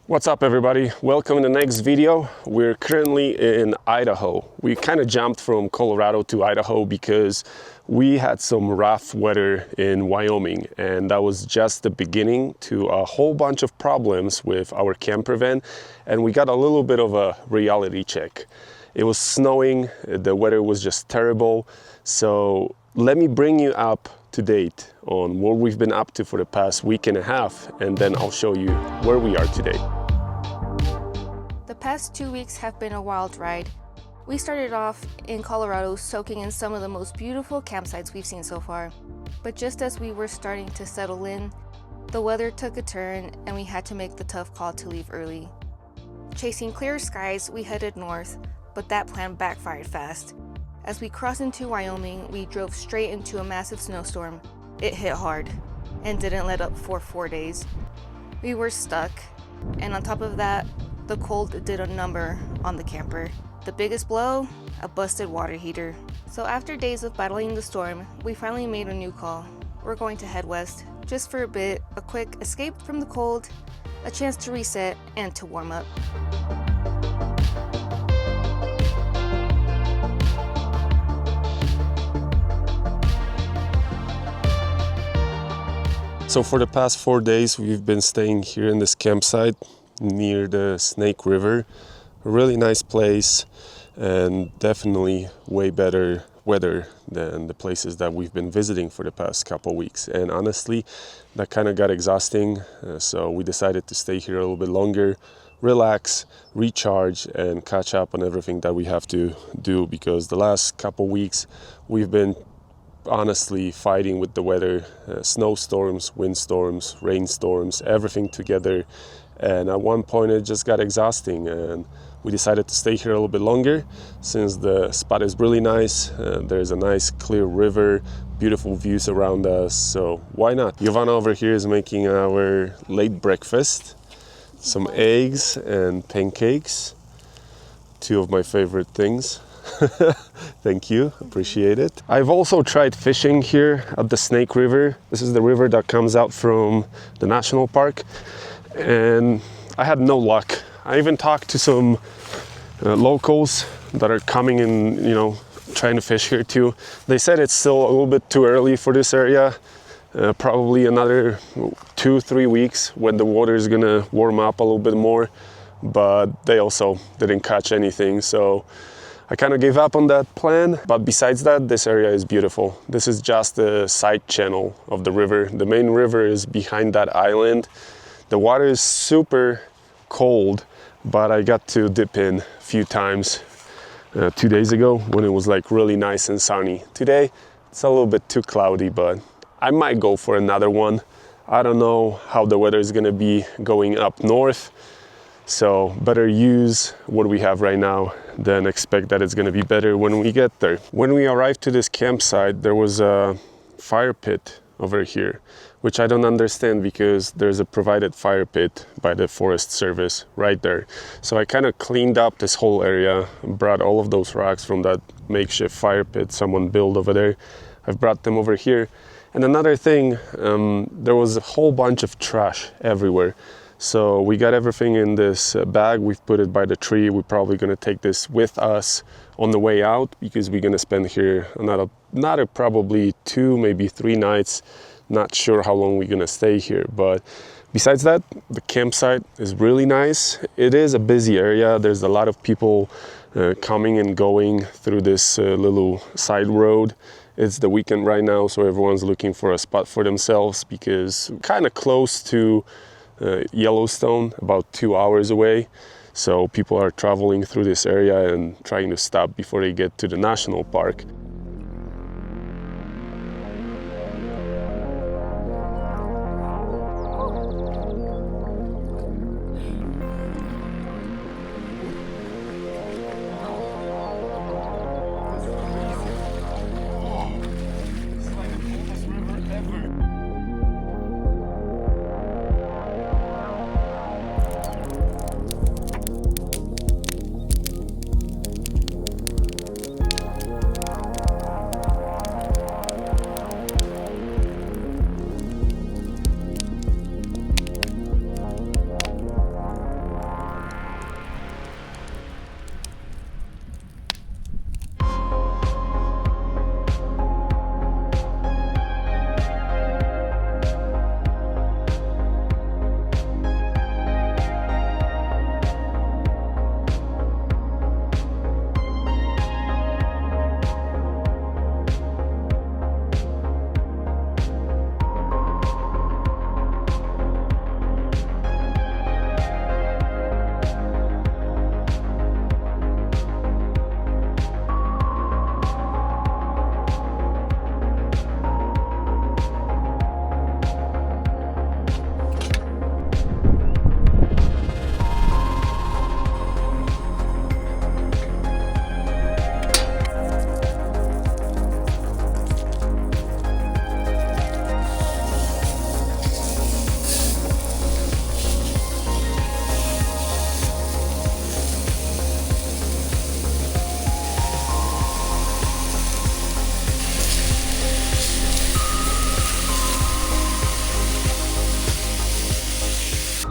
What's up everybody? Welcome to the next video. We're currently in Idaho. We kind of jumped from Colorado to Idaho because we had some rough weather in Wyoming, and that was just the beginning to a whole bunch of problems with our camper van, and we got a little bit of a reality check. It was snowing, the weather was just terrible, so let me bring you up to date on what we've been up to for the past week and a half, and then I'll show you where we are today. The past 2 weeks have been a wild ride. We started off in Colorado soaking in some of the most beautiful campsites we've seen so far. But just as we were starting to settle in, the weather took a turn and we had to make the tough call to leave early. Chasing clear skies, we headed north, but that plan backfired fast. As we crossed into Wyoming, we drove straight into a massive snowstorm. It hit hard and didn't let up for 4 days. We were stuck, and on top of that, the cold did a number on the camper. The biggest blow? A busted water heater. So after days of battling the storm, we finally made a new call. We're going to head west, just for a bit, a quick escape from the cold, a chance to reset, and to warm up. So for the past 4 days, we've been staying here in this campsite near the Snake River. A really nice place and definitely way better weather than the places that we've been visiting for the past couple weeks. And honestly, that kind of got exhausting. So we decided to stay here a little bit longer, relax, recharge, and catch up on everything that we have to do, because the last couple weeks we've been honestly fighting with the weather, snowstorms, windstorms, rainstorms, everything together, and at one point it just got exhausting, and we decided to stay here a little bit longer since the spot is really nice. There's a nice clear river, beautiful views around us, so why not? Giovanna over here is making our late breakfast, some eggs and pancakes, two of my favorite things. Thank you, appreciate it. I've also tried fishing here at the Snake River. This is the river that comes out from the national park, and I had no luck. I even talked to some locals that are coming in, trying to fish here too. They said it's still a little bit too early for this area. Probably another 2-3 weeks when the water is gonna warm up a little bit more, but they also didn't catch anything, so I kind of gave up on that plan. But besides that, this area is beautiful. This is just the side channel of the river. The main river is behind that island. The water is super cold, but I got to dip in a few times 2 days ago when it was like really nice and sunny. Today, it's a little bit too cloudy, but I might go for another one. I don't know how the weather is gonna be going up north, so better use what we have right now than expect that it's going to be better when we get there. When we arrived to this campsite, there was a fire pit over here, which I don't understand because there's a provided fire pit by the Forest Service right there. So I kind of cleaned up this whole area, brought all of those rocks from that makeshift fire pit someone built over there. I've brought them over here. And another thing, there was a whole bunch of trash everywhere. So we got everything in this bag. We've put it by the tree. We're probably going to take this with us on the way out because we're going to spend here another probably 2, maybe 3 nights. Not sure how long we're going to stay here. But besides that, the campsite is really nice. It is a busy area. There's a lot of people coming and going through this little side road. It's the weekend right now, so everyone's looking for a spot for themselves because kind of close to Yellowstone, about 2 hours away. So people are traveling through this area and trying to stop before they get to the national park.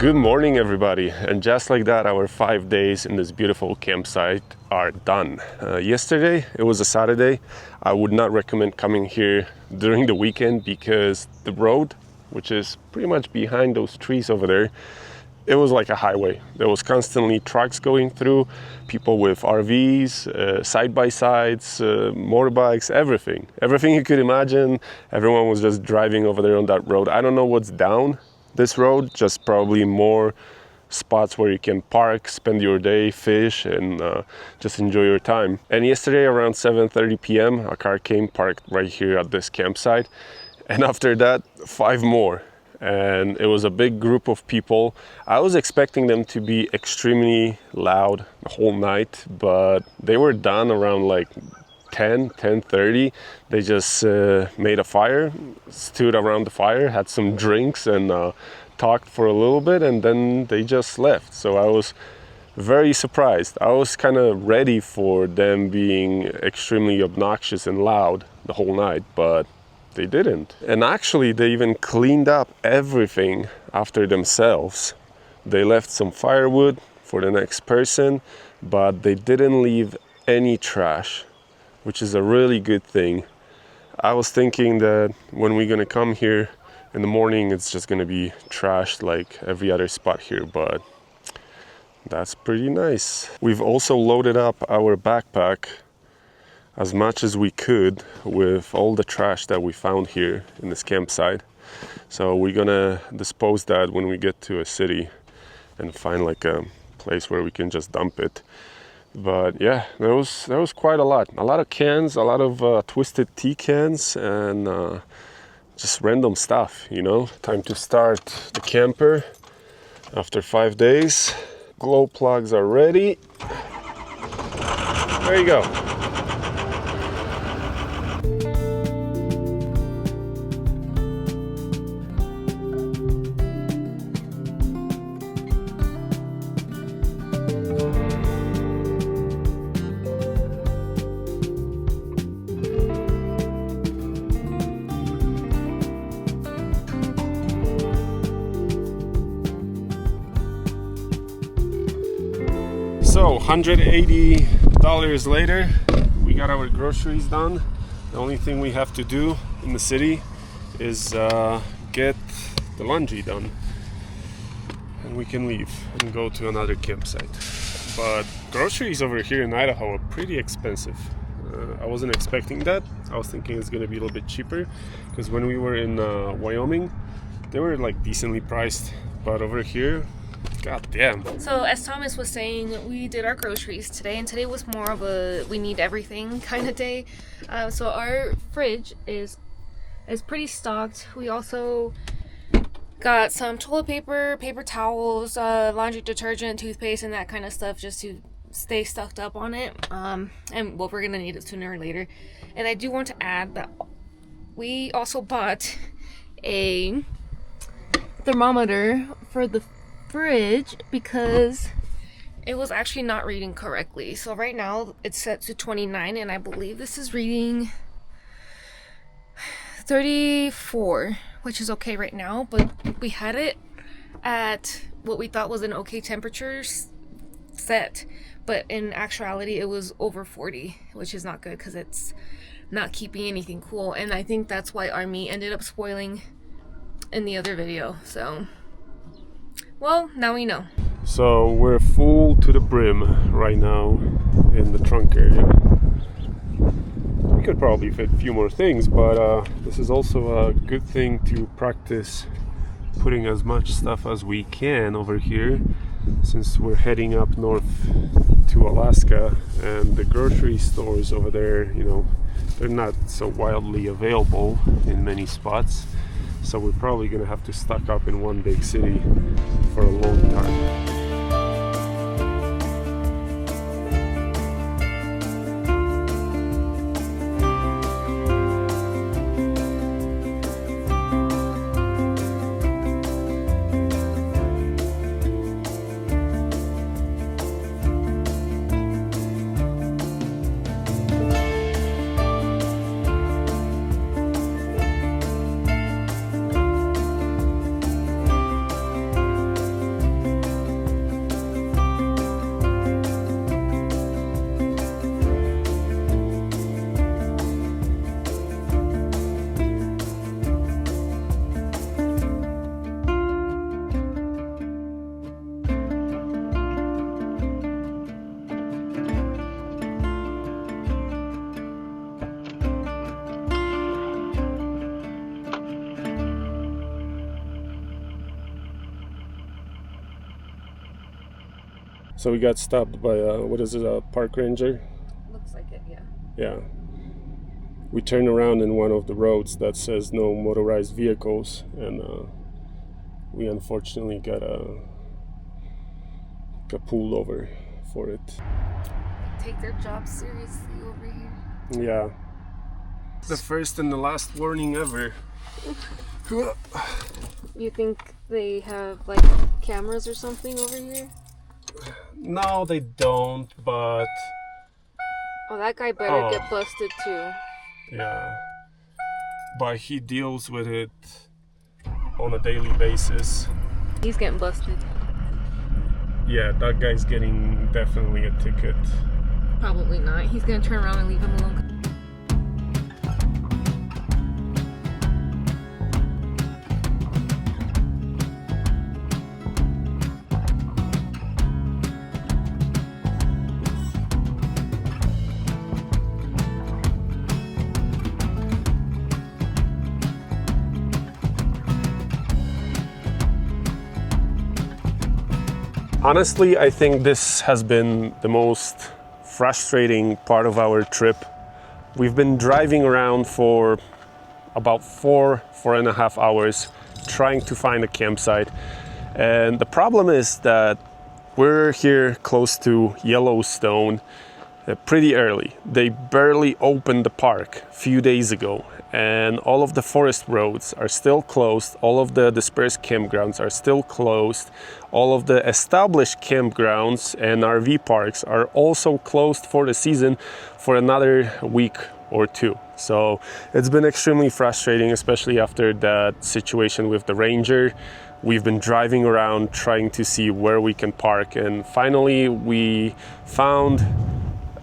Good morning, everybody. And just like that, our 5 days in this beautiful campsite are done. Yesterday, it was a Saturday. I would not recommend coming here during the weekend because the road, which is pretty much behind those trees over there, it was like a highway. There was constantly trucks going through, people with RVs, side-by-sides, motorbikes, everything. Everything you could imagine. Everyone was just driving over there on that road. I don't know what's down this road, just probably more spots where you can park, spend your day, fish, and just enjoy your time. And yesterday around 7:30 p.m. a car came parked right here at this campsite, and after that 5 more, and it was a big group of people. I was expecting them to be extremely loud the whole night, but they were done around like 10:30. They just made a fire, stood around the fire, had some drinks, and talked for a little bit, and then they just left. So I was very surprised. I was kind of ready for them being extremely obnoxious and loud the whole night, but they didn't. And actually, they even cleaned up everything after themselves. They left some firewood for the next person, but they didn't leave any trash, which is a really good thing. I was thinking that when we're gonna come here in the morning, it's just gonna be trashed like every other spot here, but that's pretty nice. We've also loaded up our backpack as much as we could with all the trash that we found here in this campsite. So we're gonna dispose that when we get to a city and find like a place where we can just dump it. But yeah, there was quite a lot of cans, a lot of twisted tea cans, and just random stuff, you know. Time to start the camper after 5 days. Glow plugs are ready. There you go. So $180 later, we got our groceries done. The only thing we have to do in the city is get the laundry done, and we can leave and go to another campsite. But groceries over here in Idaho are pretty expensive. I wasn't expecting that. I was thinking it's gonna be a little bit cheaper, because when we were in Wyoming, they were like decently priced, but over here, god damn. So as Thomas was saying, we did our groceries today, and today was more of a we need everything kind of day. So our fridge is pretty stocked. We also got some toilet paper, paper towels, laundry detergent, toothpaste, and that kind of stuff, just to stay stocked up on it. And well, we're gonna need it sooner or later. And I do want to add that we also bought a thermometer for the fridge because it was actually not reading correctly. So right now it's set to 29, and I believe this is reading 34, which is okay right now, but we had it at what we thought was an okay temperature set, but in actuality it was over 40, which is not good because it's not keeping anything cool. And I think that's why our meat ended up spoiling in the other video. So well, now we know. So we're full to the brim right now in the trunk area. We could probably fit a few more things, but this is also a good thing to practice putting as much stuff as we can over here, since we're heading up north to Alaska, and the grocery stores over there, you know, they're not so wildly available in many spots. So we're probably gonna have to stock up in one big city for a long time. So we got stopped by what is it, a park ranger? Looks like it, yeah. Yeah. We turned around in one of the roads that says no motorized vehicles, and we unfortunately got pulled over for it. Take their job seriously over here. Yeah. The first and the last warning ever. You think they have like cameras or something over here? No, they don't, but... Oh, that guy better get busted too. Yeah. But he deals with it on a daily basis. He's getting busted. Yeah, that guy's getting definitely a ticket. Probably not. He's gonna turn around and leave him alone. Honestly, I think this has been the most frustrating part of our trip. We've been driving around for about 4.5 hours trying to find a campsite. And the problem is that we're here close to Yellowstone pretty early. They barely opened the park a few days ago, and all of the forest roads are still closed. All of the dispersed campgrounds are still closed. All of the established campgrounds and RV parks are also closed for the season for another week or two. So it's been extremely frustrating, especially after that situation with the ranger. We've been driving around trying to see where we can park, and finally we found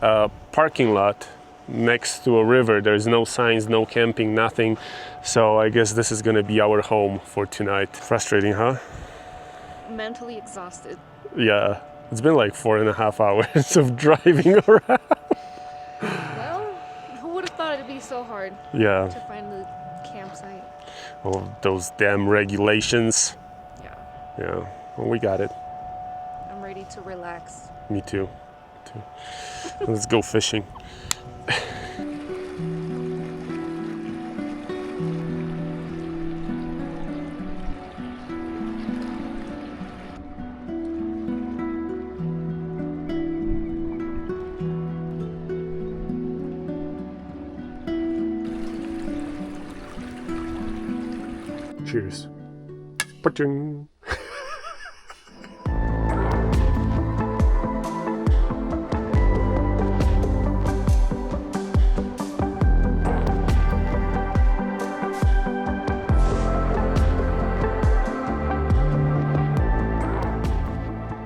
a parking lot next to a river. There's no signs, no camping, nothing. So I guess this is gonna be our home for tonight. Frustrating, huh? Mentally exhausted. Yeah, it's been like 4.5 hours of driving around. Well, who would have thought it'd be so hard Yeah. to find the campsite? Oh, those damn regulations. Yeah. Yeah, well, we got it. I'm ready to relax. Me too. Let's go fishing. Cheers. Pa-ching.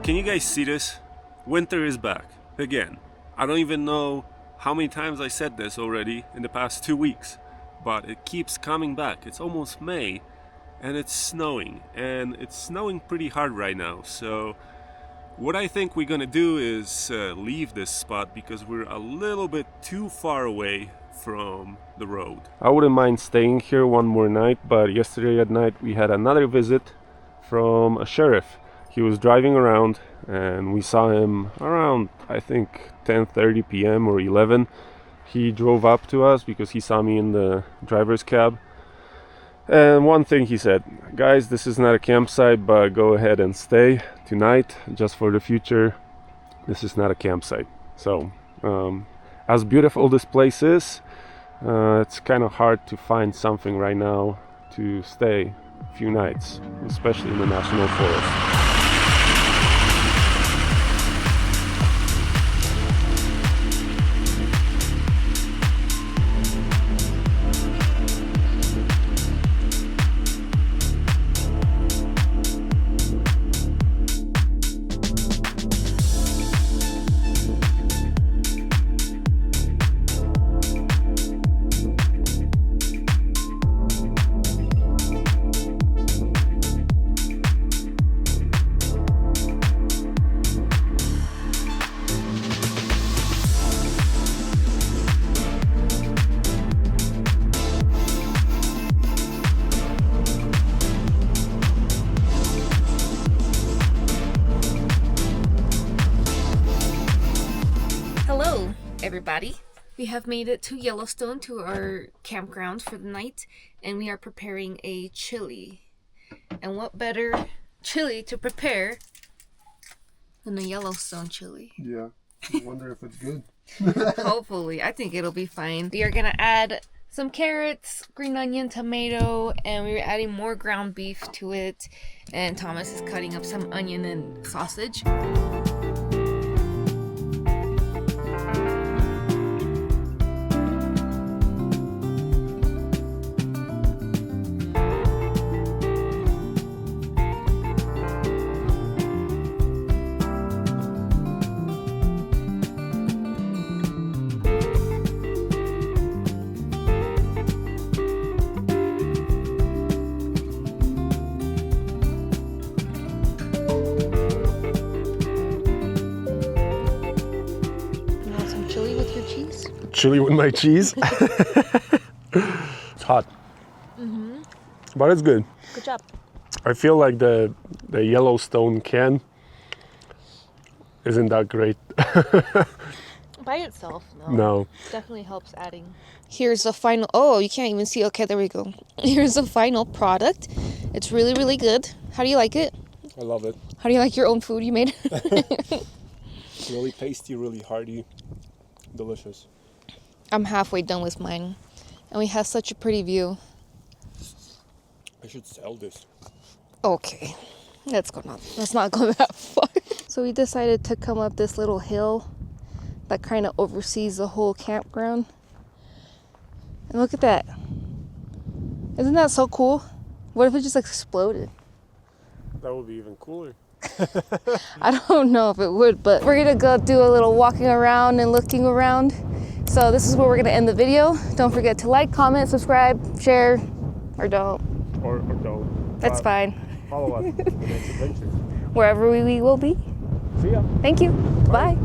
Can you guys see this? Winter is back again. I don't even know how many times I said this already in the past 2 weeks, but it keeps coming back. It's almost May and it's snowing pretty hard right now. So what I think we're gonna do is leave this spot because we're a little bit too far away from the road. I wouldn't mind staying here one more night, but yesterday at night we had another visit from a sheriff. He was driving around and we saw him around, I think, 10:30 p.m. or 11. He drove up to us because he saw me in the driver's cab. And one thing he said, guys, this is not a campsite, but go ahead and stay tonight just for the future. This is not a campsite. So, as beautiful this place is, it's kind of hard to find something right now to stay a few nights, especially in the national forest. everybody. We have made it to Yellowstone, to our campground for the night, and we are preparing a chili. And what better chili to prepare than a Yellowstone chili? Yeah, I wonder if it's good. Hopefully, I think it'll be fine. We are gonna add some carrots, green onion, tomato, and we're adding more ground beef to it. And Thomas is cutting up some onion and sausage. Chili with my cheese. It's hot, but it's good. Good job. I feel like the Yellowstone can isn't that great. By itself, no. No. Definitely helps adding. Here's the final. Oh, you can't even see. Okay, there we go. Here's the final product. It's really, really good. How do you like it? I love it. How do you like your own food you made? Really tasty, really hearty, delicious. I'm halfway done with mine, and we have such a pretty view. I should sell this. Okay, let's not go that far. So we decided to come up this little hill that kind of oversees the whole campground. And look at that. Isn't that so cool? What if it just exploded? That would be even cooler. I don't know if it would, but we're gonna go do a little walking around and looking around. So this is where we're gonna end the video. Don't forget to like, comment, subscribe, share, or don't. Or don't. That's fine. Follow us for the next adventure. Wherever we will be. See ya. Thank you. Bye.